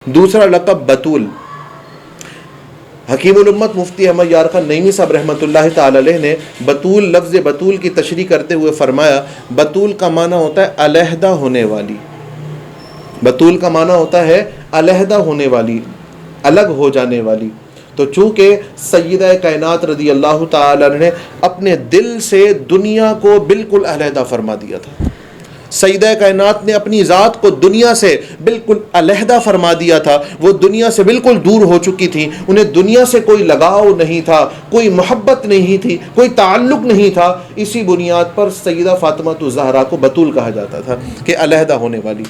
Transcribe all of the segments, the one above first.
دوسرا لقب بطول. حکیم الامت مفتی احمد یار خان نعیمی صاحب رحمۃ اللہ تعالی علیہ نے بطول، لفظ بطول کی تشریح کرتے ہوئے فرمایا بطول کا معنی ہوتا ہے علیحدہ ہونے والی. بطول کا معنی ہوتا ہے علیحدہ ہونے والی، الگ ہو جانے والی. تو چونکہ سیدہ کائنات رضی اللہ تعالی عنہ نے اپنے دل سے دنیا کو بالکل علیحدہ فرما دیا تھا، سیدہ کائنات نے اپنی ذات کو دنیا سے بالکل علیحدہ فرما دیا تھا، وہ دنیا سے بالکل دور ہو چکی تھیں، انہیں دنیا سے کوئی لگاؤ نہیں تھا، کوئی محبت نہیں تھی، کوئی تعلق نہیں تھا. اسی بنیاد پر سیدہ فاطمہ الزہرا کو بطول کہا جاتا تھا کہ علیحدہ ہونے والی.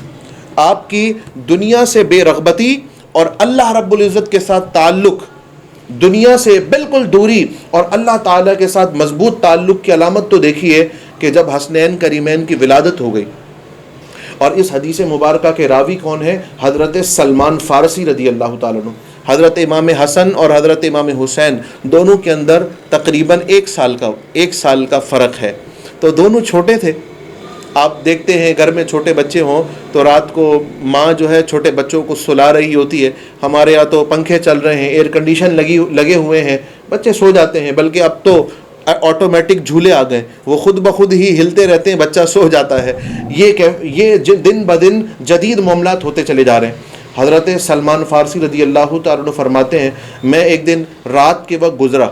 آپ کی دنیا سے بے رغبتی اور اللہ رب العزت کے ساتھ تعلق، دنیا سے بالکل دوری اور اللہ تعالیٰ کے ساتھ مضبوط تعلق کی علامت تو دیکھیے کہ جب حسنین کریمین کی ولادت ہو گئی. اور اس حدیث مبارکہ کے راوی کون ہیں؟ حضرت سلمان فارسی رضی اللہ تعالیٰ عنہ. حضرت امام حسن اور حضرت امام حسین دونوں کے اندر تقریباً ایک سال کا فرق ہے، تو دونوں چھوٹے تھے. آپ دیکھتے ہیں گھر میں چھوٹے بچے ہوں تو رات کو ماں جو ہے چھوٹے بچوں کو سلا رہی ہوتی ہے. ہمارے یہاں تو پنکھے چل رہے ہیں، ایئر کنڈیشن لگے ہوئے ہیں، بچے سو جاتے ہیں. بلکہ اب تو آٹومیٹک جھولے آ گئے، وہ خود بخود ہی ہلتے رہتے ہیں، بچہ سو جاتا ہے. یہ دن بدن جدید معاملات ہوتے چلے جا رہے ہیں. حضرت سلمان فارسی رضی اللہ تعالیٰ عنہ فرماتے ہیں میں ایک دن رات کے وقت گزرا،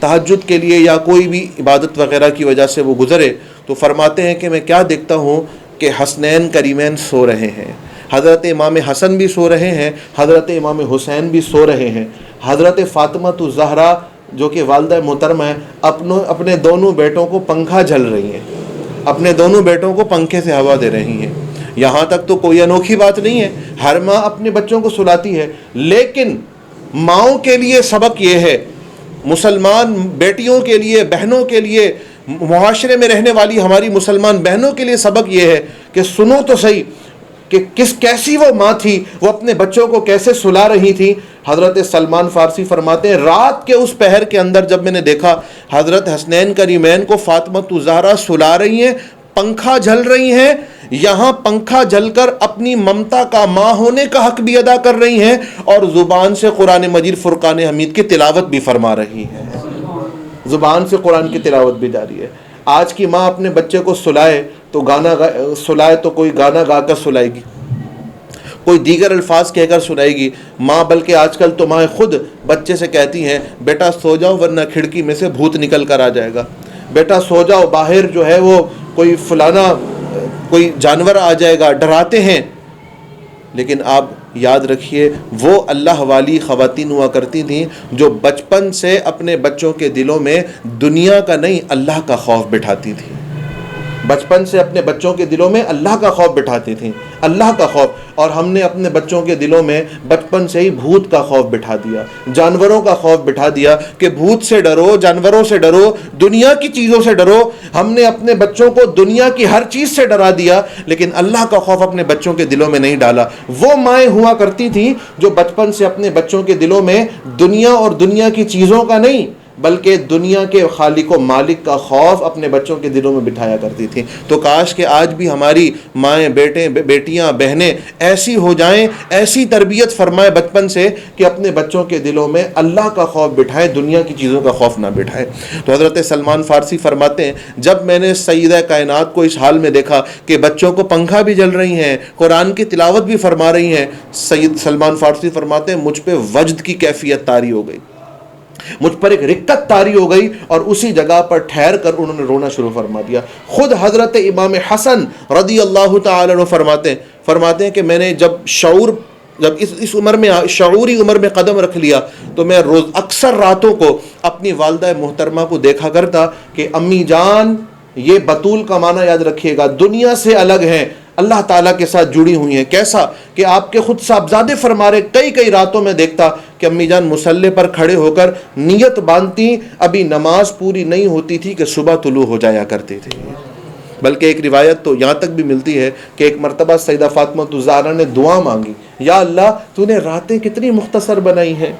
تہجد کے لیے یا کوئی بھی عبادت وغیرہ کی وجہ سے وہ گزرے، تو فرماتے ہیں کہ میں کیا دیکھتا ہوں کہ حسنین کریمین سو رہے ہیں. حضرت امام حسن بھی سو رہے ہیں، حضرت امام حسین بھی سو رہے ہیں. حضرت فاطمہ الزہرا جو کہ والدہ محترمہ ہیں، اپنے دونوں بیٹوں کو پنکھا جھل رہی ہیں، اپنے دونوں بیٹوں کو پنکھے سے ہوا دے رہی ہیں. یہاں تک تو کوئی انوکھی بات نہیں ہے، ہر ماں اپنے بچوں کو سلاتی ہے. لیکن ماؤں کے لیے سبق یہ ہے، مسلمان بیٹیوں کے لیے، بہنوں کے لیے، معاشرے میں رہنے والی ہماری مسلمان بہنوں کے لیے سبق یہ ہے کہ سنو تو صحیح کہ کیسی وہ ماں تھی، وہ اپنے بچوں کو کیسے سلا رہی تھی. حضرت سلمان فارسی فرماتے ہیں رات کے اس پہر کے اندر جب میں نے دیکھا حضرت حسنین کریمین کو فاطمہ الزہرا سلا رہی ہیں، پنکھا جھل رہی ہیں، یہاں پنکھا جل کر اپنی ممتا کا ماں ہونے کا حق بھی ادا کر رہی ہیں اور زبان سے قرآن مجید فرقان حمید کی تلاوت بھی فرما رہی ہیں، زبان سے قرآن کی تلاوت بھی جاری ہے. آج کی ماں اپنے بچے کو سلائے تو کوئی گانا گا کر سلائے گی، کوئی دیگر الفاظ کہہ کر سنائے گی ماں. بلکہ آج کل تو ماں خود بچے سے کہتی ہیں بیٹا سو جاؤ ورنہ کھڑکی میں سے بھوت نکل کر آ جائے گا، بیٹا سو جاؤ باہر جو ہے وہ کوئی جانور آ جائے گا، ڈراتے ہیں. لیکن آپ یاد رکھیے وہ اللہ والی خواتین ہوا کرتی تھیں جو بچپن سے اپنے بچوں کے دلوں میں دنیا کا نہیں اللہ کا خوف بٹھاتی تھیں، بچپن سے اپنے بچوں کے دلوں میں اللہ کا خوف بٹھاتی تھیں، اللہ کا خوف. اور ہم نے اپنے بچوں کے دلوں میں بچپن سے ہی بھوت کا خوف بٹھا دیا، جانوروں کا خوف بٹھا دیا کہ بھوت سے ڈرو، جانوروں سے ڈرو، دنیا کی چیزوں سے ڈرو. ہم نے اپنے بچوں کو دنیا کی ہر چیز سے ڈرا دیا لیکن اللہ کا خوف اپنے بچوں کے دلوں میں نہیں ڈالا. وہ مائیں ہوا کرتی تھیں جو بچپن سے اپنے بچوں کے دلوں میں دنیا اور دنیا کی چیزوں کا نہیں بلکہ دنیا کے خالق و مالک کا خوف اپنے بچوں کے دلوں میں بٹھایا کرتی تھیں. تو کاش کہ آج بھی ہماری مائیں، بیٹیاں، بہنیں ایسی ہو جائیں، ایسی تربیت فرمائے بچپن سے کہ اپنے بچوں کے دلوں میں اللہ کا خوف بٹھائیں، دنیا کی چیزوں کا خوف نہ بٹھائیں. تو حضرت سلمان فارسی فرماتے ہیں جب میں نے سیدہ کائنات کو اس حال میں دیکھا کہ بچوں کو پنکھا بھی جل رہی ہیں، قرآن کی تلاوت بھی فرما رہی ہیں، سید سلمان فارسی فرماتے ہیں مجھ پہ وجد کی کیفیت طاری ہو گئی، مجھ پر ایک رکت طاری ہو گئی اور اسی جگہ پر ٹھہر کر انہوں نے رونا شروع فرما دیا. خود حضرت امام حسن رضی اللہ تعالی عنہ فرماتے ہیں کہ میں نے جب اس عمر میں شعوری عمر میں قدم رکھ لیا تو میں اکثر راتوں کو اپنی والدہ محترمہ کو دیکھا کرتا کہ امی جان یہ بطول کا معنی یاد رکھیے گا، دنیا سے الگ ہیں، اللہ تعالیٰ کے ساتھ جڑی ہوئی ہیں. کیسا کہ آپ کے خود صاحبزادے فرما رہے کئی راتوں میں دیکھتا کہ امی جان مصلی پر کھڑے ہو کر نیت باندھتی، ابھی نماز پوری نہیں ہوتی تھی کہ صبح طلوع ہو جایا کرتے تھے. بلکہ ایک روایت تو یہاں تک بھی ملتی ہے کہ ایک مرتبہ سیدہ فاطمہ الزہرا نے دعا مانگی، یا اللہ تو نے راتیں کتنی مختصر بنائی ہیں،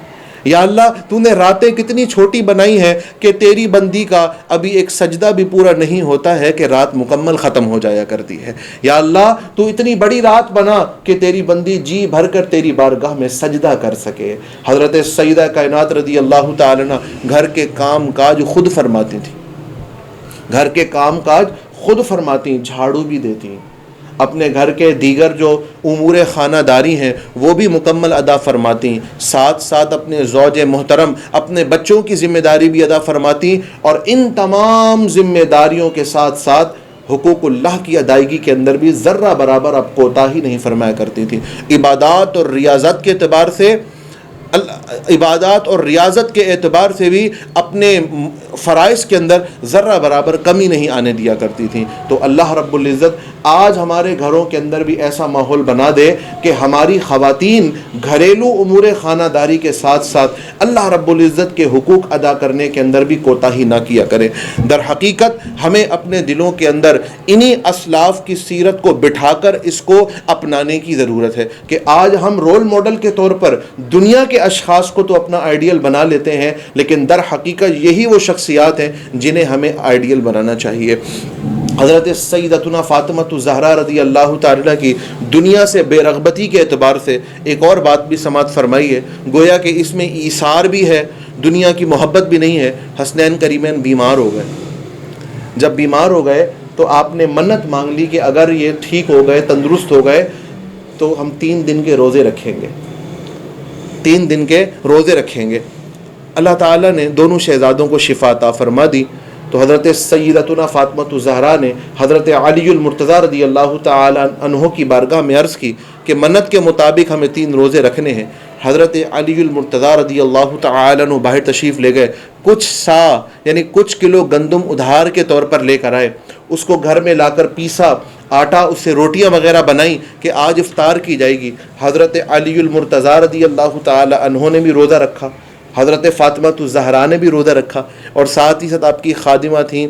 یا اللہ تو نے راتیں کتنی چھوٹی بنائی ہیں کہ تیری بندی کا ابھی ایک سجدہ بھی پورا نہیں ہوتا ہے کہ رات مکمل ختم ہو جایا کرتی ہے. یا اللہ تو اتنی بڑی رات بنا کہ تیری بندی جی بھر کر تیری بارگاہ میں سجدہ کر سکے. حضرت سیدہ کائنات رضی اللہ تعالی عنہ گھر کے کام کاج خود فرماتی تھی، گھر کے کام کاج خود فرماتی، جھاڑو بھی دیتی، اپنے گھر کے دیگر جو امور خانہ داری ہیں وہ بھی مکمل ادا فرماتی، ساتھ ساتھ اپنے زوج محترم اپنے بچوں کی ذمہ داری بھی ادا فرماتی، اور ان تمام ذمہ داریوں کے ساتھ ساتھ حقوق اللہ کی ادائیگی کے اندر بھی ذرہ برابر اب کوتاہی نہیں فرمایا کرتی تھی. عبادات اور ریاضت کے اعتبار سے عبادات اور ریاضت کے اعتبار سے بھی اپنے فرائض کے اندر ذرہ برابر کمی نہیں آنے دیا کرتی تھیں. تو اللہ رب العزت آج ہمارے گھروں کے اندر بھی ایسا ماحول بنا دے کہ ہماری خواتین گھریلو امور خانہ داری کے ساتھ ساتھ اللہ رب العزت کے حقوق ادا کرنے کے اندر بھی کوتاہی نہ کیا کرے. در حقیقت ہمیں اپنے دلوں کے اندر انہی اسلاف کی سیرت کو بٹھا کر اس کو اپنانے کی ضرورت ہے کہ آج ہم رول ماڈل کے طور پر دنیا کے اشخاص کو تو اپنا آئیڈیل بنا لیتے ہیں، لیکن در حقیقت یہی وہ شخصیات ہیں جنہیں ہمیں آئیڈیل بنانا چاہیے. حضرت سیدتنا فاطمہ الزہرا رضی اللہ تعالیٰ کی دنیا سے بے رغبتی کے اعتبار سے ایک اور بات بھی سماعت فرمائی ہے، گویا کہ اس میں ایثار بھی ہے، دنیا کی محبت بھی نہیں ہے. حسنین کریمین بیمار ہو گئے. جب بیمار ہو گئے تو آپ نے منت مانگ لی کہ اگر یہ ٹھیک ہو گئے، تندرست ہو گئے، تو ہم 3 دن کے روزے رکھیں گے، 3 دن کے روزے رکھیں گے. اللہ تعالیٰ نے دونوں شہزادوں کو شفا عطا فرما دی. تو حضرت سیدتنا فاطمہ الزہرا نے حضرت علی المرتضیٰ رضی اللہ تعالی عنہ کی بارگاہ میں عرض کی کہ منت کے مطابق ہمیں 3 روزے رکھنے ہیں. حضرت علی المرتضیٰ رضی اللہ تعالی عنہ باہر تشریف لے گئے، کچھ سا یعنی کچھ کلو گندم ادھار کے طور پر لے کر آئے، اس کو گھر میں لا کر پیسا، آٹا، اس سے روٹیاں وغیرہ بنائیں کہ آج افطار کی جائے گی. حضرت علی المرتضیٰ رضی اللہ تعالی عنہ نے بھی روزہ رکھا، حضرت فاطمہ الزہرا نے بھی روزہ رکھا، اور ساتھ ہی ساتھ آپ کی خادمہ تھیں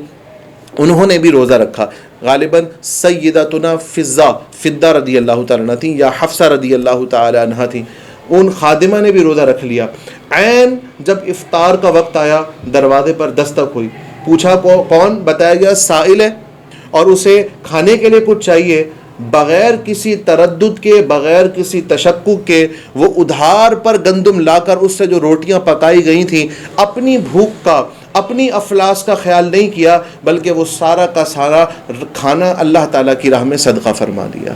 انہوں نے بھی روزہ رکھا. غالباً سیدتنا فضہ رضی اللہ تعالیٰ عنہ تھیں یا حفصہ رضی اللہ تعالی عنہ تھیں، ان خادمہ نے بھی روزہ رکھ لیا. عین جب افطار کا وقت آیا دروازے پر دستک ہوئی، پوچھا کون؟ بتایا گیا سائل ہے اور اسے کھانے کے لیے کچھ چاہیے. بغیر کسی تردد کے، بغیر کسی تشکک کے وہ ادھار پر گندم لا کر اس سے جو روٹیاں پکائی گئی تھیں، اپنی بھوک کا، اپنی افلاس کا خیال نہیں کیا، بلکہ وہ سارا کا سارا کھانا اللہ تعالیٰ کی راہ میں صدقہ فرما دیا.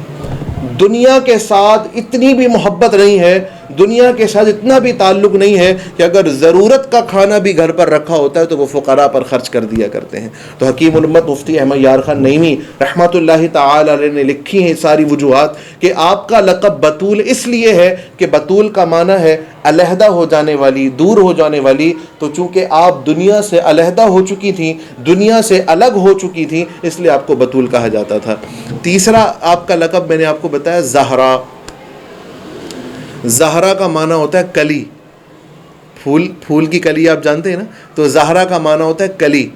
دنیا کے ساتھ اتنی بھی محبت نہیں ہے، دنیا کے ساتھ اتنا بھی تعلق نہیں ہے کہ اگر ضرورت کا کھانا بھی گھر پر رکھا ہوتا ہے تو وہ فقراء پر خرچ کر دیا کرتے ہیں. تو حکیم الامت مفتی احمد یار خان نعیمی رحمۃ اللہ تعالی علیہ نے لکھی ہیں ساری وجوہات کہ آپ کا لقب بطول اس لیے ہے کہ بطول کا معنی ہے علیحدہ ہو جانے والی، دور ہو جانے والی. تو چونکہ آپ دنیا سے علیحدہ ہو چکی تھیں، دنیا سے الگ ہو چکی تھیں، اس لیے آپ کو بطول کہا جاتا تھا. تیسرا آپ کا لقب میں نے آپ کو بتایا زہرا. زہرا کا معنی ہوتا ہے کلی، پھول کی کلی آپ جانتے ہیں نا، تو زہرا کا معنی ہوتا ہے کلی.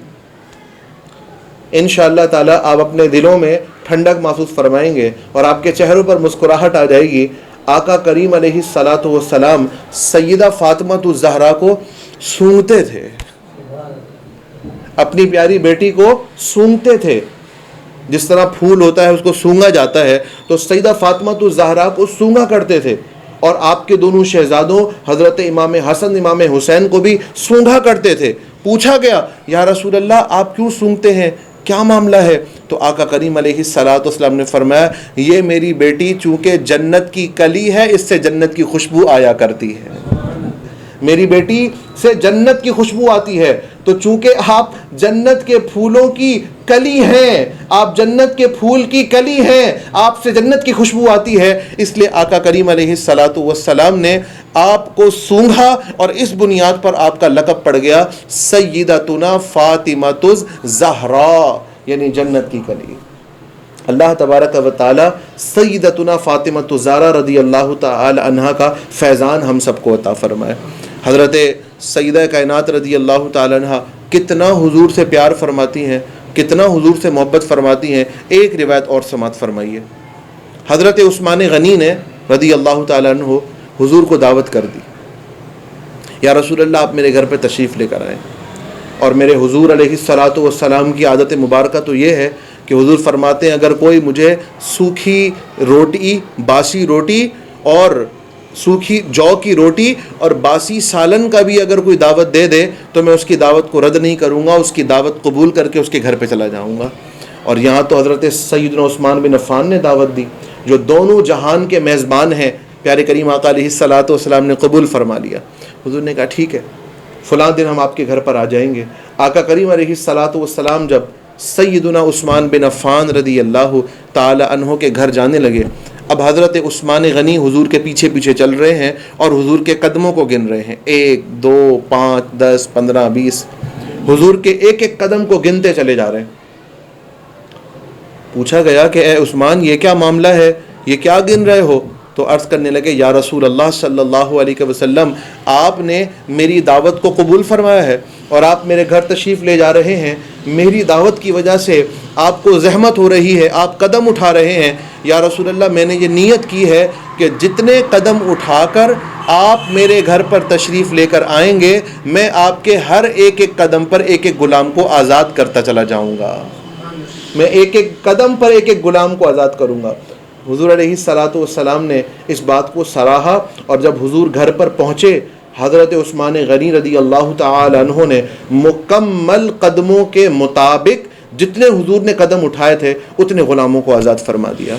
انشاءاللہ تعالی آپ اپنے دلوں میں ٹھنڈک محسوس فرمائیں گے اور آپ کے چہروں پر مسکراہٹ آ جائے گی. آقا کریم علیہ الصلاۃ والسلام سیدہ فاطمہ الزہرا کو سونگتے تھے، اپنی پیاری بیٹی کو سونگتے تھے. جس طرح پھول ہوتا ہے اس کو سونگا جاتا ہے، تو سیدہ فاطمہ الزہرا کو سونگا کرتے تھے. اور آپ کے دونوں شہزادوں حضرت امام حسن امام حسین کو بھی سونگا کرتے تھے. پوچھا گیا یا رسول اللہ آپ کیوں سونگتے ہیں، کیا معاملہ ہے؟ تو آقا کریم علیہ الصلاۃ والسلام نے فرمایا یہ میری بیٹی چونکہ جنت کی کلی ہے، اس سے جنت کی خوشبو آیا کرتی ہے. میری بیٹی سے جنت کی خوشبو آتی ہے، تو چونکہ آپ جنت کے پھولوں کی کلی ہیں، آپ جنت کے پھول کی کلی ہیں، آپ سے جنت کی خوشبو آتی ہے، اس لیے آقا کریم علیہ الصلاۃ والسلام نے آپ کو سونگھا اور اس بنیاد پر آپ کا لقب پڑ گیا سیدتنا فاطمہ الزہرا، یعنی جنت کی کلی. اللہ تبارک و تعالی سیدتنا فاطمہ الزہرا رضی اللہ تعالی عنہا کا فیضان ہم سب کو عطا فرمائے. حضرت سیدہ کائنات رضی اللہ تعالی عنہا کتنا حضور سے پیار فرماتی ہیں، کتنا حضور سے محبت فرماتی ہیں. ایک روایت اور سماعت فرمائیے. حضرت عثمان غنی نے رضی اللہ تعالی عنہ حضور کو دعوت کر دی. یا رسول اللہ آپ میرے گھر پہ تشریف لے کر آئیں. اور میرے حضور علیہ الصلاۃ والسلام کی عادت مبارکہ تو یہ ہے کہ حضور فرماتے ہیں اگر کوئی مجھے سوکھی روٹی، باسی روٹی اور سوکھی جو کی روٹی اور باسی سالن کا بھی اگر کوئی دعوت دے دے تو میں اس کی دعوت کو رد نہیں کروں گا، اس کی دعوت قبول کر کے اس کے گھر پہ چلا جاؤں گا. اور یہاں تو حضرت سیدنا عثمان بن عفان نے دعوت دی جو دونوں جہان کے میزبان ہیں. پیارے کریم آقا علیہ الصلاۃ والسلام نے قبول فرما لیا. حضور نے کہا ٹھیک ہے، فلاں دن ہم آپ کے گھر پر آ جائیں گے. آقا کریم علیہ الصلاۃ والسلام جب سیدنا عثمان بن عفان رضی اللہ تعالی عنہ کے گھر جانے لگے، اب حضرت عثمان غنی حضور کے پیچھے پیچھے چل رہے ہیں اور حضور کے قدموں کو گن رہے ہیں. 1 2 5 10 15 20 حضور کے ایک ایک قدم کو گنتے چلے جا رہے ہیں. پوچھا گیا کہ اے عثمان یہ کیا معاملہ ہے، یہ کیا گن رہے ہو؟ تو عرض کرنے لگے یا رسول اللہ صلی اللہ علیہ وسلم آپ نے میری دعوت کو قبول فرمایا ہے اور آپ میرے گھر تشریف لے جا رہے ہیں. میری دعوت کی وجہ سے آپ کو زحمت ہو رہی ہے، آپ قدم اٹھا رہے ہیں. یا رسول اللہ میں نے یہ نیت کی ہے کہ جتنے قدم اٹھا کر آپ میرے گھر پر تشریف لے کر آئیں گے میں آپ کے ہر ایک ایک قدم پر ایک ایک غلام کو آزاد کرتا چلا جاؤں گا. میں ایک ایک قدم پر ایک ایک غلام کو آزاد کروں گا. حضور علیہ الصلاۃ والسلام نے اس بات کو سراہا اور جب حضور گھر پر پہنچے حضرت عثمان غنی رضی اللہ تعالی عنہ نے مکمل قدموں کے مطابق جتنے حضور نے قدم اٹھائے تھے اتنے غلاموں کو آزاد فرما دیا.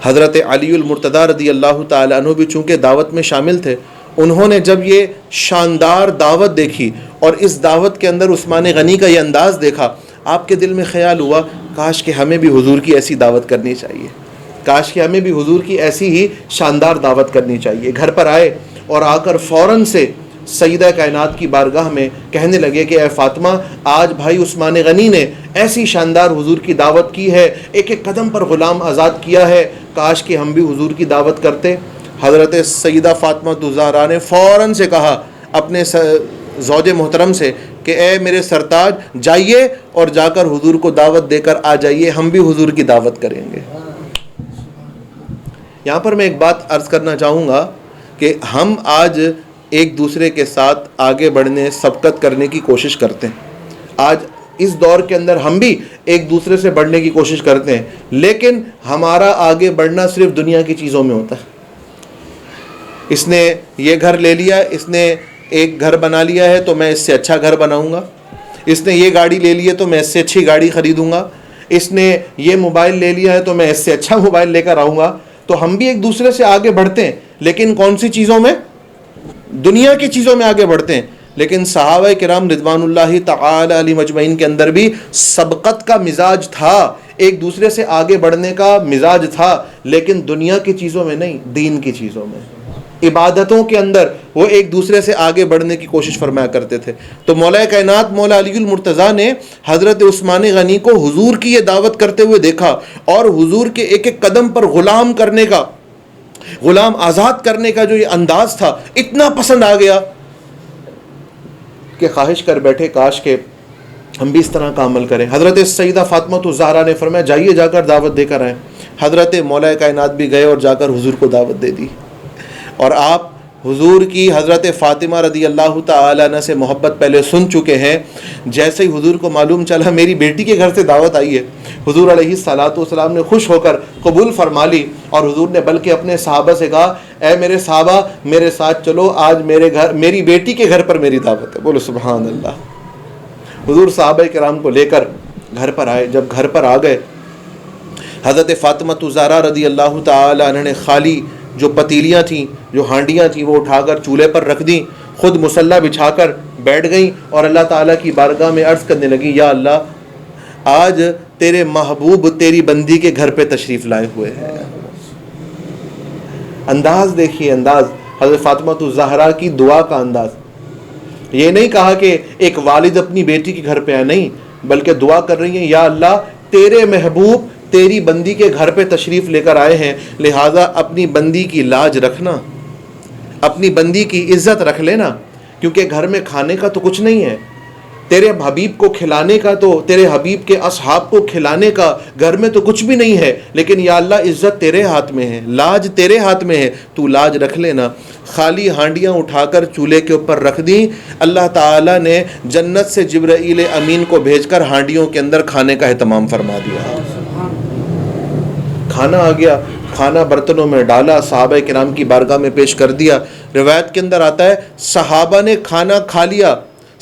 حضرت علی المرتضیٰ رضی اللہ تعالی عنہ بھی چونکہ دعوت میں شامل تھے، انہوں نے جب یہ شاندار دعوت دیکھی اور اس دعوت کے اندر عثمان غنی کا یہ انداز دیکھا، آپ کے دل میں خیال ہوا کاش کہ ہمیں بھی حضور کی ایسی دعوت کرنی چاہیے، کاش کہ ہمیں بھی حضور کی ایسی ہی شاندار دعوت کرنی چاہیے. گھر پر آئے اور آ کر فوراً سے سیدہ کائنات کی بارگاہ میں کہنے لگے کہ اے فاطمہ آج بھائی عثمان غنی نے ایسی شاندار حضور کی دعوت کی ہے، ایک ایک قدم پر غلام آزاد کیا ہے، کاش کہ ہم بھی حضور کی دعوت کرتے. حضرت سیدہ فاطمہ الزہرا نے فوراً سے کہا اپنے زوج محترم سے کہ اے میرے سرتاج جائیے اور جا کر حضور کو دعوت دے کر آ جائیے، ہم بھی حضور کی دعوت کریں گے. یہاں پر میں ایک بات عرض کرنا چاہوں گا کہ ہم آج ایک دوسرے کے ساتھ آگے بڑھنے سبقت کرنے کی کوشش کرتے ہیں. آج اس دور کے اندر ہم بھی ایک دوسرے سے بڑھنے کی کوشش کرتے ہیں، لیکن ہمارا آگے بڑھنا صرف دنیا کی چیزوں میں ہوتا ہے. اس نے یہ گھر لے لیا، اس نے ایک گھر بنا لیا ہے تو میں اس سے اچھا گھر بناؤں گا. اس نے یہ گاڑی لے لی ہے تو میں اس سے اچھی گاڑی خریدوں گا. اس نے یہ موبائل لے لیا ہے تو میں اس سے اچھا موبائل لے کر آؤں گا. تو ہم بھی ایک دوسرے سے آگے بڑھتے ہیں، لیکن کون سی چیزوں میں؟ دنیا کی چیزوں میں آگے بڑھتے ہیں. لیکن صحابہ کرام رضوان اللہ تعالی علیہم اجمعین کے اندر بھی سبقت کا مزاج تھا، ایک دوسرے سے آگے بڑھنے کا مزاج تھا، لیکن دنیا کی چیزوں میں نہیں، دین کی چیزوں میں، عبادتوں کے اندر وہ ایک دوسرے سے آگے بڑھنے کی کوشش فرمایا کرتے تھے. تو مولا کائنات مولا علی المرتضیٰ نے حضرت عثمان غنی کو حضور کی یہ دعوت کرتے ہوئے دیکھا اور حضور کے ایک ایک قدم پر غلام کرنے کا، غلام آزاد کرنے کا جو یہ انداز تھا اتنا پسند آ گیا کہ خواہش کر بیٹھے کاش کہ ہم بھی اس طرح کا عمل کریں. حضرت سیدہ فاطمہ الزہرا نے فرمایا جائیے جا کر دعوت دے کر آئیں. حضرت مولا کائنات بھی گئے اور جا کر حضور کو دعوت دے دی. اور آپ حضور کی حضرت فاطمہ رضی اللہ تعالی عنہ سے محبت پہلے سن چکے ہیں. جیسے ہی حضور کو معلوم چلا میری بیٹی کے گھر سے دعوت آئی ہے، حضور علیہ الصلاۃ والسلام نے خوش ہو کر قبول فرما لی. اور حضور نے بلکہ اپنے صحابہ سے کہا اے میرے صحابہ میرے ساتھ چلو، آج میرے گھر میری بیٹی کے گھر پر میری دعوت ہے. بولو سبحان اللہ. حضور صحابہ کرام کو لے کر گھر پر آئے. جب گھر پر آ گئے حضرت فاطمہ الزہرا رضی اللہ تعالی عنہ نے خالی جو پتیلیاں تھیں، جو ہانڈیاں تھیں، وہ اٹھا کر چولہے پر رکھ دیں، خود مصلی بچھا کر بیٹھ گئیں اور اللہ تعالیٰ کی بارگاہ میں عرض کرنے لگیں یا اللہ آج تیرے محبوب تیری بندی کے گھر پہ تشریف لائے ہوئے ہیں. انداز دیکھیے، انداز حضرت فاطمہ الزہرا کی دعا کا انداز. یہ نہیں کہا کہ ایک والد اپنی بیٹی کے گھر پہ آئے، نہیں، بلکہ دعا کر رہی ہیں یا اللہ تیرے محبوب تیری بندی کے گھر پہ تشریف لے کر آئے ہیں، لہٰذا اپنی بندی کی لاج رکھنا، اپنی بندی کی عزت رکھ لینا، کیونکہ گھر میں کھانے کا تو کچھ نہیں ہے، تیرے حبیب کو کھلانے کا تو تیرے حبیب کے اصحاب کو کھلانے کا گھر میں تو کچھ بھی نہیں ہے، لیکن یا اللہ عزت تیرے ہاتھ میں ہے، لاج تیرے ہاتھ میں ہے، تو لاج رکھ لینا۔ خالی ہانڈیاں اٹھا کر چولہے کے اوپر رکھ دیں، اللہ تعالیٰ نے جنت سے جبرائیل امین کو بھیج کر ہانڈیوں کے اندر کھانے کا اہتمام فرما دیا۔ کھانا آ گیا، کھانا برتنوں میں ڈالا، صحابہ کرام کی بارگاہ میں پیش کر دیا۔ روایت کے اندر آتا ہے صحابہ نے کھانا کھا لیا،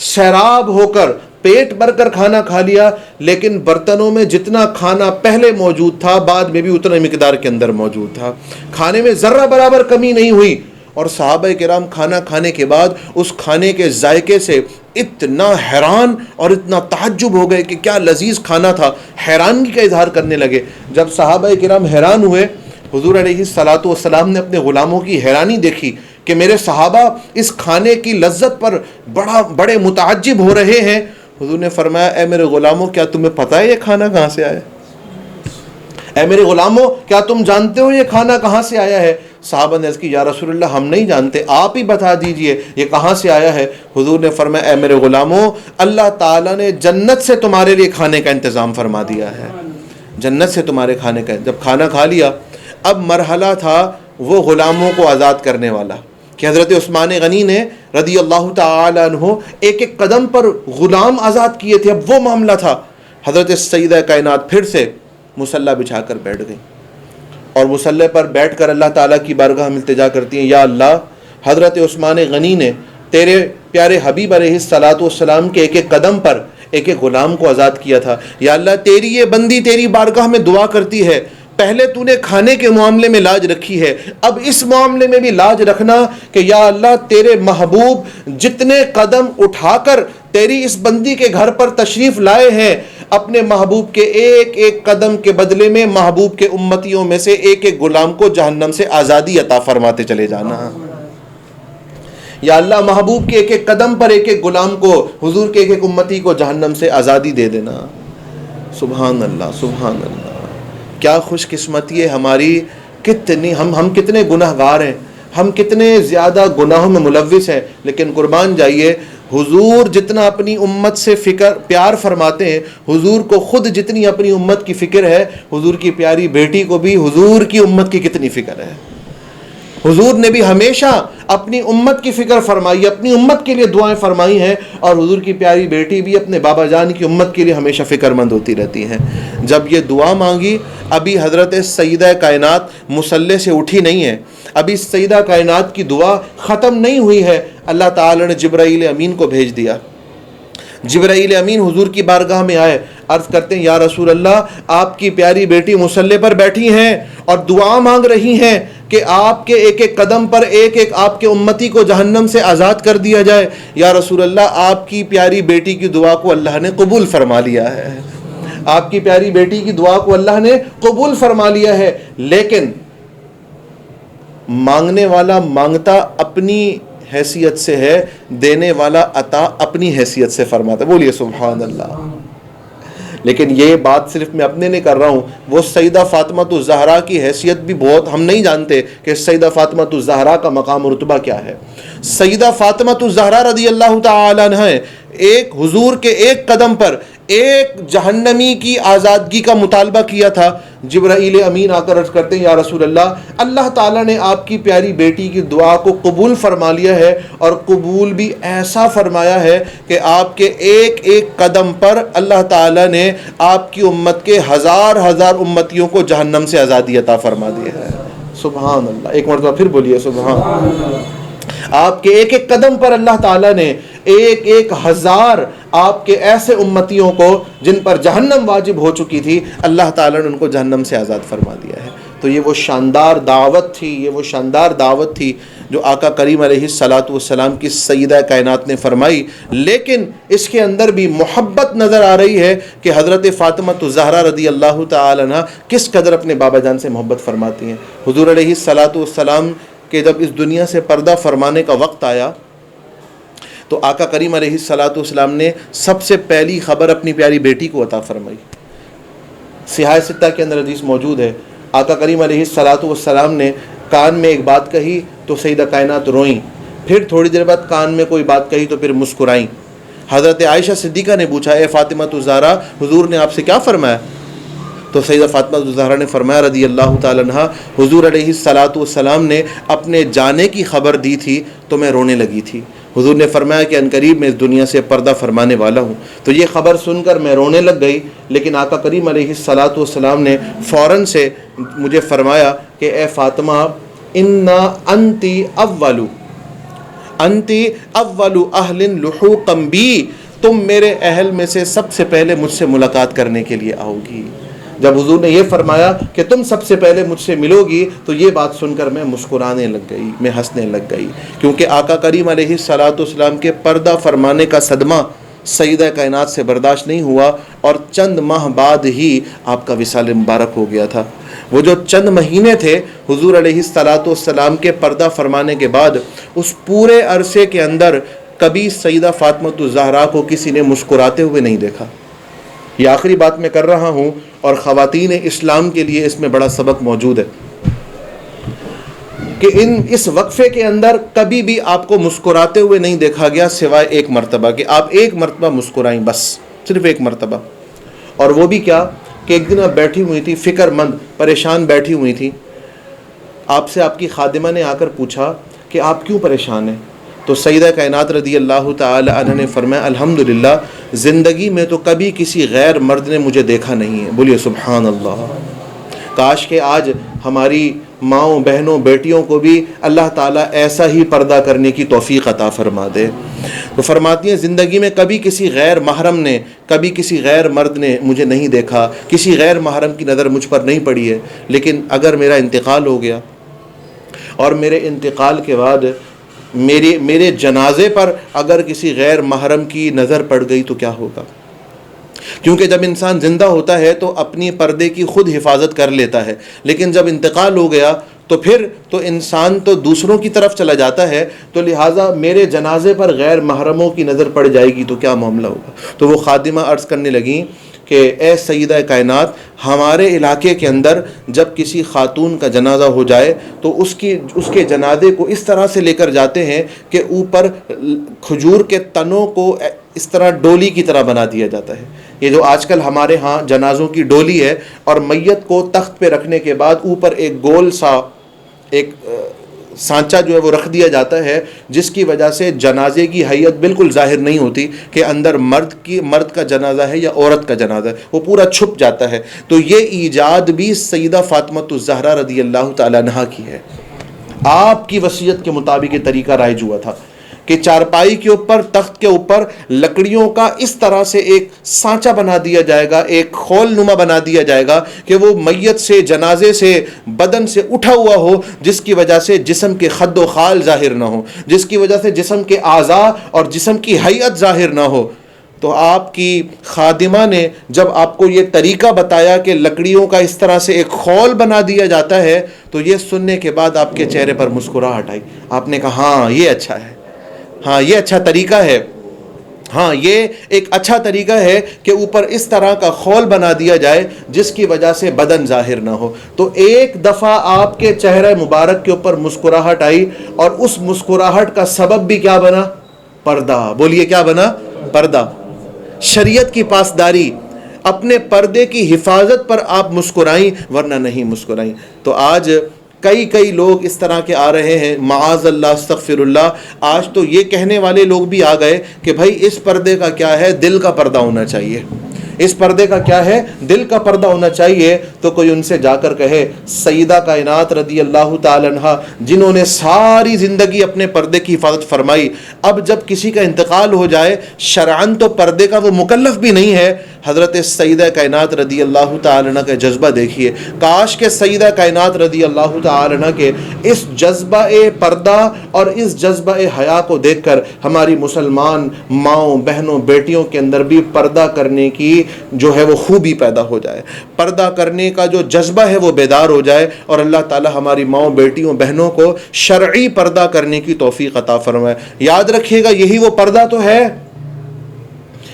سیراب ہو کر پیٹ بھر کر کھانا کھا لیا، لیکن برتنوں میں جتنا کھانا پہلے موجود تھا بعد میں بھی اتنا مقدار کے اندر موجود تھا، کھانے میں ذرہ برابر کمی نہیں ہوئی۔ اور صحابہ کرام کھانا کھانے کے بعد اس کھانے کے ذائقے سے اتنا حیران اور اتنا تعجب ہو گئے کہ کیا لذیذ کھانا تھا، حیرانگی کا اظہار کرنے لگے۔ جب صحابہ کرام حیران ہوئے، حضور علیہ الصلاۃ والسلام نے اپنے غلاموں کی حیرانی دیکھی کہ میرے صحابہ اس کھانے کی لذت پر بڑے متعجب ہو رہے ہیں۔ حضور نے فرمایا اے میرے غلاموں، کیا تمہیں پتہ ہے یہ کھانا کہاں سے آیا ہے؟ اے میرے غلاموں، کیا تم جانتے ہو یہ کھانا کہاں سے آیا ہے؟ صحابہ نے عرض کی یا رسول اللہ ہم نہیں جانتے، آپ ہی بتا دیجئے یہ کہاں سے آیا ہے۔ حضور نے فرمایا اے میرے غلاموں، اللہ تعالیٰ نے جنت سے تمہارے لیے کھانے کا انتظام فرما دیا ہے، جنت سے تمہارے کھانے کا۔ جب کھانا کھا لیا، اب مرحلہ تھا وہ غلاموں کو آزاد کرنے والا کہ حضرت عثمان غنی نے رضی اللہ تعالی عنہ ایک ایک قدم پر غلام آزاد کیے تھے۔ اب وہ معاملہ تھا۔ حضرت سیدہ کائنات پھر سے مصلی بچھا کر بیٹھ گئی اور مصلی پر بیٹھ کر اللہ تعالیٰ کی بارگاہ میں التجا کرتی ہیں، یا اللہ حضرت عثمان غنی نے تیرے پیارے حبیب علیہ الصلاۃ والسلام کے ایک ایک قدم پر ایک ایک غلام کو آزاد کیا تھا، یا اللہ تیری یہ بندی تیری بارگاہ میں دعا کرتی ہے، پہلے تو نے کھانے کے معاملے میں لاج رکھی ہے، اب اس معاملے میں بھی لاج رکھنا کہ یا اللہ تیرے محبوب جتنے قدم اٹھا کر تیری اس بندی کے گھر پر تشریف لائے ہیں، اپنے محبوب کے ایک ایک قدم کے بدلے میں محبوب کے امتیوں میں سے ایک ایک غلام کو جہنم سے آزادی عطا فرماتے چلے جانا۔ یا اللہ محبوب کے ایک ایک قدم پر ایک ایک غلام کو، حضور کے ایک ایک امتی کو جہنم سے آزادی دے دینا۔ سبحان اللہ، سبحان اللہ، کیا خوش قسمتی ہے ہماری، کتنی ہم کتنے گناہ گار ہیں، ہم کتنے زیادہ گناہوں میں ملوث ہیں، لیکن قربان جائیے حضور جتنا اپنی امت سے پیار فرماتے ہیں، حضور کو خود جتنی اپنی امت کی فکر ہے، حضور کی پیاری بیٹی کو بھی حضور کی امت کی کتنی فکر ہے۔ حضور نے بھی ہمیشہ اپنی امت کی فکر فرمائی، اپنی امت کے لیے دعائیں فرمائی ہیں، اور حضور کی پیاری بیٹی بھی اپنے بابا جان کی امت کے لیے ہمیشہ فکر مند ہوتی رہتی ہیں۔ جب یہ دعا مانگی، ابھی حضرت سیدہ کائنات مصلی سے اٹھی نہیں ہے، ابھی سیدہ کائنات کی دعا ختم نہیں ہوئی ہے، اللہ تعالی نے جبرائیل امین کو بھیج دیا۔ جبرائیل امین حضور کی بارگاہ میں آئے، عرض کرتے ہیں یا رسول اللہ آپ کی پیاری بیٹی مصلی پر بیٹھی ہیں اور دعا مانگ رہی ہیں کہ آپ کے ایک ایک قدم پر ایک ایک آپ کے امتی کو جہنم سے آزاد کر دیا جائے۔ یا رسول اللہ آپ کی پیاری بیٹی کی دعا کو اللہ نے قبول فرما لیا ہے، آپ کی پیاری بیٹی کی دعا کو اللہ نے قبول فرما لیا ہے، لیکن مانگنے والا مانگتا اپنی حیثیت سے ہے، دینے والا عطا اپنی حیثیت سے فرماتا ہے۔ بولیے سبحان اللہ۔ لیکن یہ بات صرف میں اپنے نہیں کر رہا ہوں، وہ سیدہ فاطمہ الزہرا کی حیثیت بھی بہت ہم نہیں جانتے کہ سیدہ فاطمہ الزہرا کا مقام و رتبہ کیا ہے۔ سیدہ فاطمہ الزہرا رضی اللہ تعالی عنہ ایک حضور کے ایک قدم پر ایک جہنمی کی آزادگی کا مطالبہ کیا تھا۔ جبرائیل امین آ کر عرض کرتے ہیں یا رسول اللہ، اللہ تعالیٰ نے آپ کی پیاری بیٹی کی دعا کو قبول فرما لیا ہے، اور قبول بھی ایسا فرمایا ہے کہ آپ کے ایک ایک قدم پر اللہ تعالیٰ نے آپ کی امت کے ہزار ہزار امتیوں کو جہنم سے آزادی عطا فرما دی ہے۔ سبحان اللہ، ایک مرتبہ پھر بولیے سبحان اللہ۔ آپ کے ایک ایک قدم پر اللہ تعالیٰ نے ایک ایک ہزار آپ کے ایسے امتیوں کو جن پر جہنم واجب ہو چکی تھی، اللہ تعالیٰ نے ان کو جہنم سے آزاد فرما دیا ہے۔ تو یہ وہ شاندار دعوت تھی، یہ وہ شاندار دعوت تھی جو آقا کریم علیہ الصلاۃ والسلام کی سیدہ کائنات نے فرمائی، لیکن اس کے اندر بھی محبت نظر آ رہی ہے کہ حضرت فاطمہ الزہرا رضی اللہ تعالی عنہ کس قدر اپنے بابا جان سے محبت فرماتی ہیں۔ حضور علیہ الصلاۃ والسلام کہ جب اس دنیا سے پردہ فرمانے کا وقت آیا تو آقا کریم علیہ الصلاۃ والسلام نے سب سے پہلی خبر اپنی پیاری بیٹی کو عطا فرمائی۔ صحیح ستہ کے اندر حدیث موجود ہے، آقا کریم علیہ الصلاۃ والسلام نے کان میں ایک بات کہی تو سیدہ کائنات روئیں، پھر تھوڑی دیر بعد کان میں کوئی بات کہی تو پھر مسکرائیں۔ حضرت عائشہ صدیقہ نے پوچھا اے فاطمہ الزہرا حضور نے آپ سے کیا فرمایا؟ تو سیدہ فاطمہ الزہرا نے فرمایا رضی اللہ تعالی عنہا حضور علیہ الصلاۃ والسلام نے اپنے جانے کی خبر دی تھی تو میں رونے لگی تھی. حضور نے فرمایا کہ عنقریب میں اس دنیا سے پردہ فرمانے والا ہوں. تو یہ خبر سن کر میں رونے لگ گئی، لیکن آقا کریم علیہ الصلاۃ والسلام نے فوراً سے مجھے فرمایا کہ اے فاطمہ انا انتی اول اہل لحوقا بی، تم میرے اہل میں سے سب سے پہلے مجھ سے ملاقات کرنے کے لیے آؤ گی. جب حضور نے یہ فرمایا کہ تم سب سے پہلے مجھ سے ملو گی تو یہ بات سن کر میں مسکرانے لگ گئی، میں ہنسنے لگ گئی، کیونکہ آقا کریم علیہ الصلاۃ والسلام کے پردہ فرمانے کا صدمہ سیدہ کائنات سے برداشت نہیں ہوا، اور چند ماہ بعد ہی آپ کا وصال مبارک ہو گیا تھا. وہ جو چند مہینے تھے حضور علیہ الصلاۃ والسلام کے پردہ فرمانے کے بعد، اس پورے عرصے کے اندر کبھی سیدہ فاطمہ الزہرا کو کسی نے مسکراتے ہوئے نہیں دیکھا. یہ آخری بات میں کر رہا ہوں اور خواتین اسلام کے لیے اس میں بڑا سبق موجود ہے کہ اس وقفے کے اندر کبھی بھی آپ کو مسکراتے ہوئے نہیں دیکھا گیا سوائے ایک مرتبہ کہ آپ ایک مرتبہ مسکرائیں، بس صرف ایک مرتبہ. اور وہ بھی کیا کہ ایک دن آپ بیٹھی ہوئی تھی فکر مند پریشان بیٹھی ہوئی تھی، آپ سے آپ کی خادمہ نے آ کر پوچھا کہ آپ کیوں پریشان ہیں؟ تو سیدہ کائنات رضی اللہ تعالی عنہ نے فرمایا الحمدللہ زندگی میں تو کبھی کسی غیر مرد نے مجھے دیکھا نہیں ہے. بولیے سبحان اللہ. کاش کہ آج ہماری ماؤں بہنوں بیٹیوں کو بھی اللہ تعالیٰ ایسا ہی پردہ کرنے کی توفیق عطا فرما دے. تو فرماتی ہیں زندگی میں کبھی کسی غیر محرم نے، کبھی کسی غیر مرد نے مجھے نہیں دیکھا، کسی غیر محرم کی نظر مجھ پر نہیں پڑی ہے، لیکن اگر میرا انتقال ہو گیا اور میرے انتقال کے بعد میرے جنازے پر اگر کسی غیر محرم کی نظر پڑ گئی تو کیا ہوگا؟ کیونکہ جب انسان زندہ ہوتا ہے تو اپنی پردے کی خود حفاظت کر لیتا ہے، لیکن جب انتقال ہو گیا تو پھر تو انسان تو دوسروں کی طرف چلا جاتا ہے، تو لہٰذا میرے جنازے پر غیر محرموں کی نظر پڑ جائے گی تو کیا معاملہ ہوگا؟ تو وہ خادمہ عرض کرنے لگیں کہ اے سیدہ کائنات، ہمارے علاقے کے اندر جب کسی خاتون کا جنازہ ہو جائے تو اس کے جنازے کو اس طرح سے لے کر جاتے ہیں کہ اوپر کھجور کے تنوں کو اس طرح ڈولی کی طرح بنا دیا جاتا ہے. یہ جو آج کل ہمارے ہاں جنازوں کی ڈولی ہے، اور میت کو تخت پہ رکھنے کے بعد اوپر ایک گول سا ایک سانچہ جو ہے وہ رکھ دیا جاتا ہے، جس کی وجہ سے جنازے کی حیت بالکل ظاہر نہیں ہوتی کہ اندر مرد کا جنازہ ہے یا عورت کا جنازہ ہے، وہ پورا چھپ جاتا ہے. تو یہ ایجاد بھی سیدہ فاطمہ الزہرا رضی اللہ تعالی عنہا کی ہے. آپ کی وصیت کے مطابق یہ طریقہ رائج ہوا تھا کہ چارپائی کے اوپر، تخت کے اوپر لکڑیوں کا اس طرح سے ایک سانچہ بنا دیا جائے گا، ایک خول نما بنا دیا جائے گا کہ وہ میت سے، جنازے سے، بدن سے اٹھا ہوا ہو، جس کی وجہ سے جسم کے خد و خال ظاہر نہ ہو، جس کی وجہ سے جسم کے اعضاء اور جسم کی ہیئت ظاہر نہ ہو. تو آپ کی خادمہ نے جب آپ کو یہ طریقہ بتایا کہ لکڑیوں کا اس طرح سے ایک خول بنا دیا جاتا ہے، تو یہ سننے کے بعد آپ کے چہرے پر مسکراہٹ آئی. آپ نے کہا ہاں یہ اچھا ہے، ہاں یہ اچھا طریقہ ہے، ہاں یہ ایک اچھا طریقہ ہے کہ اوپر اس طرح کا خول بنا دیا جائے جس کی وجہ سے بدن ظاہر نہ ہو. تو ایک دفعہ آپ کے چہرہ مبارک کے اوپر مسکراہٹ آئی، اور اس مسکراہٹ کا سبب بھی کیا بنا؟ پردہ. بولیے کیا بنا؟ پردہ. شریعت کی پاسداری، اپنے پردے کی حفاظت پر آپ مسکرائیں، ورنہ نہیں مسکرائیں. تو آج کئی لوگ اس طرح کے آ رہے ہیں، معاذ اللہ استغفر اللہ. آج تو یہ کہنے والے لوگ بھی آ گئے کہ بھائی اس پردے کا کیا ہے، دل کا پردہ ہونا چاہیے. اس پردے کا کیا ہے؟ دل کا پردہ ہونا چاہیے. تو کوئی ان سے جا کر کہے سیدہ کائنات رضی اللہ تعالی عنہا جنہوں نے ساری زندگی اپنے پردے کی حفاظت فرمائی، اب جب کسی کا انتقال ہو جائے شرعاً تو پردے کا وہ مکلف بھی نہیں ہے. حضرت سیدہ کائنات رضی اللہ تعالی عنہ کا جذبہ دیکھیے. کاش کہ سیدہ کائنات رضی اللہ تعالی عنہ کے اس جذبہ پردہ اور اس جذبہ حیا کو دیکھ کر ہماری مسلمان ماؤں بہنوں بیٹیوں کے اندر بھی پردہ کرنے کی جو ہے وہ خوبی پیدا ہو جائے، پردہ کرنے کا جو جذبہ ہے وہ بیدار ہو جائے، اور اللہ تعالی ہماری ماؤں بیٹیوں بہنوں کو شرعی پردہ کرنے کی توفیق عطا فرمائے. یاد رکھیے گا یہی وہ پردہ تو ہے،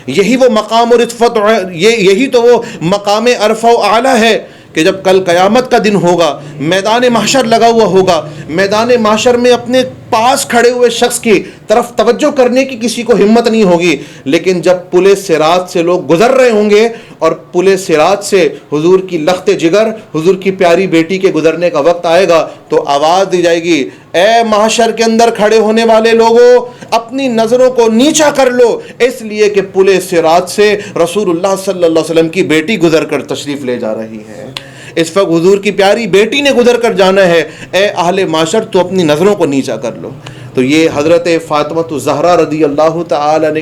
یہی وہ مقام و رتفت، یہی تو وہ مقام عرفہ و اعلیٰ ہے کہ جب کل قیامت کا دن ہوگا، میدان محشر لگا ہوا ہوگا، میدان محشر میں اپنے پاس کھڑے ہوئے شخص کی طرف توجہ کرنے کی کسی کو ہمت نہیں ہوگی، لیکن جب پل صراط سے لوگ گزر رہے ہوں گے اور پل صراط سے حضور کی لخت جگر، حضور کی پیاری بیٹی کے گزرنے کا وقت آئے گا تو آواز دی جائے گی، اے محشر کے اندر کھڑے ہونے والے لوگوں، اپنی نظروں کو نیچا کر لو، اس لیے کہ پل صراط سے رسول اللہ صلی اللہ علیہ وسلم کی بیٹی گزر کر تشریف لے جا رہی ہے، اس وقت حضور کی پیاری بیٹی نے گزر کر جانا ہے، اے اہل معاشر تو اپنی نظروں کو نیچا کر لو۔ تو یہ حضرت فاطمہ الزہرا رضی اللہ تعالی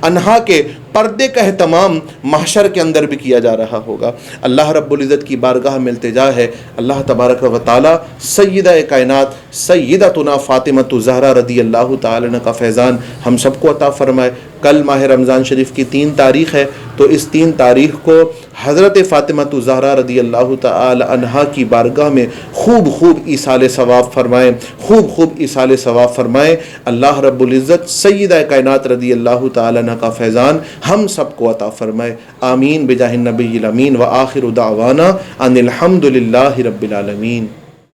عنہا کے پردے کا اہتمام محشر کے اندر بھی کیا جا رہا ہوگا۔ اللہ رب العزت کی بارگاہ میں التجا ہے، اللہ تبارک و تعالی سیدہ کائنات سیدتنا فاطمہ الزہرا رضی اللہ تعالی عنہ کا فیضان ہم سب کو عطا فرمائے۔ کل ماہ رمضان شریف کی 3 تاریخ ہے، تو اس 3 تاریخ کو حضرت فاطمہ الزہرا رضی اللہ تعالی عنہا کی بارگاہ میں خوب ایصال ثواب فرمائیں، خوب ایصال ثواب فرمائیں۔ اللہ رب العزت سیدہ کائنات رضی اللہ تعالی عنہ کا فیضان ہم سب کو عطا فرمائے، آمین بجاہ النبی الامین، وآخر دعوانا ان الحمد للہ رب العالمین۔